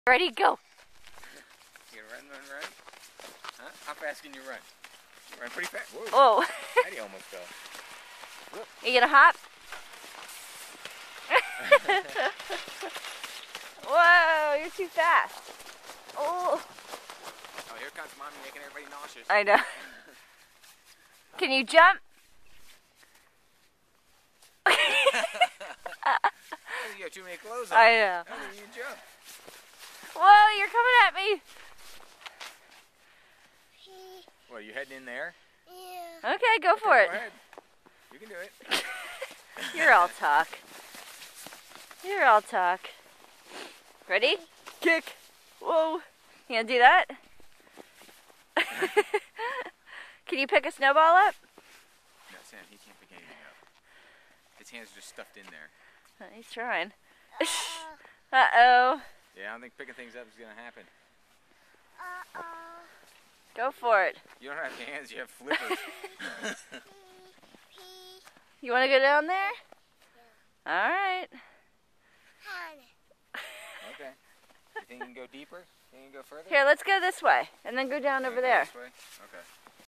Ready, go. You gonna run? Huh? How fast can you run? You run pretty fast. Whoa. Whoa. Eddie almost fell. Whoop. You gonna hop? Whoa, you're too fast. Oh. Oh, here comes Mommy making everybody nauseous. I know. Can you jump? You have too many clothes on. I know. How do you jump? Whoa, you're coming at me. What, you heading in there? Yeah. Okay, go for it. Go ahead. You can do it. You're all talk. You're all talk. Ready? Kick. Whoa. You gonna do that? Can you pick a snowball up? No, Sam, he can't pick anything up. His hands are just stuffed in there. He's trying. Uh-oh. Yeah, I don't think picking things up is going to happen. Go for it. You don't have hands, you have flippers. You want to go down there? Yeah. All right. Okay. You think you can go deeper? Think you can go further? Here, let's go this way, and then go down over there. This way? Okay.